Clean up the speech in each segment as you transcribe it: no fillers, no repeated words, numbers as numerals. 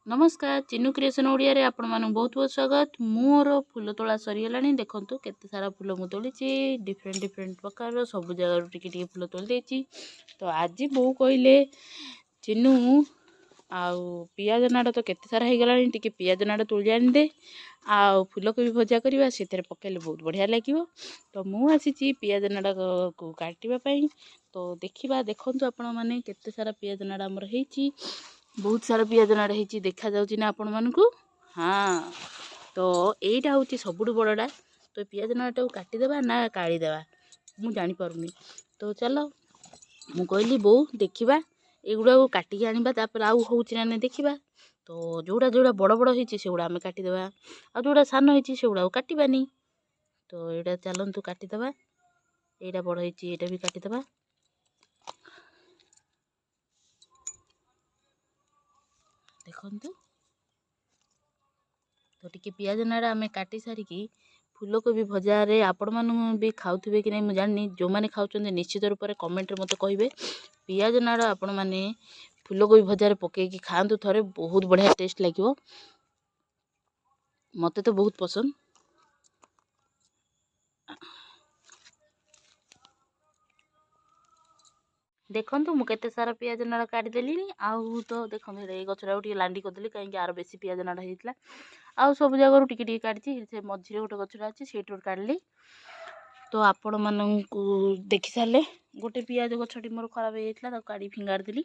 नमस्कार चिन्नू क्रिएशन ओडिया रे आपण मानू बहुत बहुत स्वागत। मोर फूल तोड़ा सरीगलानी देखंतु केते सारा फूल मु तोड़ीची डिफरेंट प्रकार सब जगह टिके फूल तोड़ देची। तो आज बो कहले चिन्नू आउ पियाज नाड़ तो केते सारा हो गलानी टिके पियाज नाड़ तोड़ जान दे आउ फूल को भी भजा करबा सेतरे पकेले बहुत बढ़िया लागिवो। तो मु आसीची पियाज नाड़ को काटिबा पई। तो देखिबा देखंतु आपण माने केते सारा पियाज नाड़ हमर हेची बहुत सारा पियाज नाड़ हेची देखा जाउची ना आपण मानकु। हाँ तो एटा होची सबुठु बड़टा। तो पियाज नाड़टा काटी देबा ना काढ़ी देबा मु जानि पारुनी। तो चलो मु कहली बो देखिबा एगुडा को काटी आनिबा तापर आउ होउची ना देखिबा। तो जोड़ा जोड़ा बड़ बड़ हेची सेगुडा हमें काटी देबा आ जोड़ा सानो हेची सेगुडा काटिबानी। तो एटा चलंतु काटी देबा एटा बड़ हेची एटा भी काटी देबा। देखंतु तो टिके पियाज नाड़ा आम काटी सारिकी फूल को भी भजा रे आपण मानू भी खाउथिबे कि नहीं मु जाननी। जो माने खाउचंदे निश्चित रूप से कमेंट रे मते कहिबे। पियाज नाड़ा आपण माने फूल को भी भजा रे पके कि खांतु थरे बहुत बढ़िया टेस्ट लागिवो। मते तो बहुत पसंद। देखंतु मु केते सारा पियाज नाड़ा काटी देलिनी आउ तो देखंतु ए गछरा उठी लांडी करदेली कहीं आर बेसी पियाज नाड़ा हेतला आउ सब जगह टिके काटी से मझिरे गोटे गछरा अच्छी सेठू काटली। तो आपण मानू देखि सारे गोटे पियाज गछटी मोर खराब हो जाता काढ़ी फिंगार देली।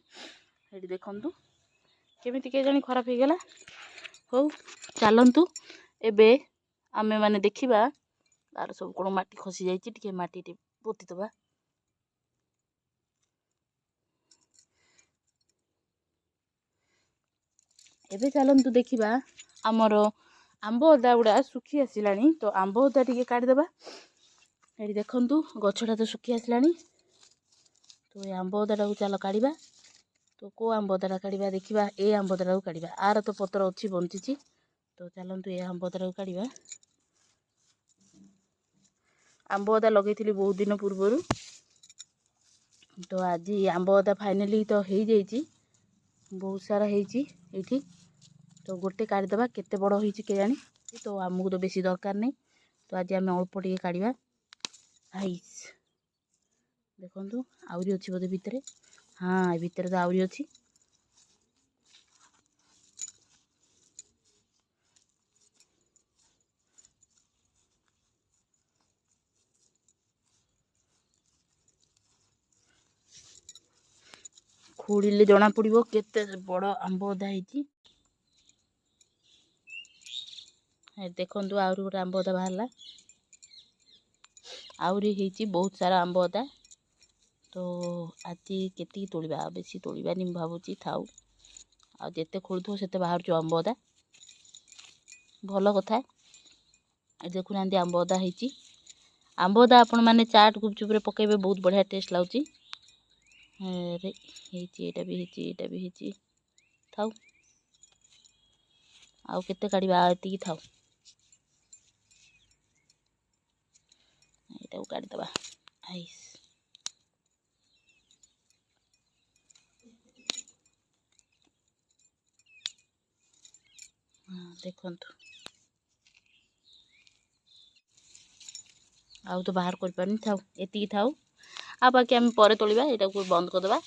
ये देखंतु केमिति के जानी खराब हो गला। हो चलंतु एबे आमे माने देखिबा तार सब कोन माटी खसी जाईची टिके माटी टे पोती दबा। एबे चलंतु देखिबा हमर आंब अदा गुड़ा सुखी आसिलानी। तो आंब अदा टिके काटी देबा। ये देखंतु गछटा तो सुखी आसिलानी। तो ये आंब अदा को चलो काढ़ीबा। तो को आंब अदा काढ़ीबा देखिबा ए आंब अदा को काढ़ीबा आर तो पत्र अच्छी बंचिची। तो चलंतु ए आंब अदा को काढ़ीबा। आंब अदा लगेइथिली बहुत दिन पूर्वरु। तो आज आंब अदा फाइनली तो हो जाइची बहुत सारा हेची एठी। तो गोटे काढ़ी देबा केते बड़ होईची के जानी। तो हमहु तो बेसी दरकार नहीं। तो आज आम अल्प टिके काढ़ीबा। आइस देखंतु आउरी अछि बोधे भितरे। हाँ ए भितरे तो आउरी अछि। खोड़िले जना पड़िबो केते बड़ आंब अदा हेची। देखंतु आउरी गोटे आंब अदा बाहरला आउरी हेची बहुत सारा आंब अदा। तो आज केती तोड़िबा बेसी तोड़िबानी भाबुची थाउ आ जेते खोलुथो सेते बाहर जो आंब अदा भल कथा। देखुना आंब अदा हेची आंब अदा आपण माने चाट गुपचुप रे पकेबे बहुत बढ़िया टेस्ट लाउची। रे हेची एटा भी हेची थाउ आउ केते काढ़ीबा एती की थाउ एटा को काढ़ी दबा। आइस देखंतु आउ तो बाहर कर पानी थाउ एती की थाउ आ बाकी हम परे तोलिबा एटा को बंद कर दबा।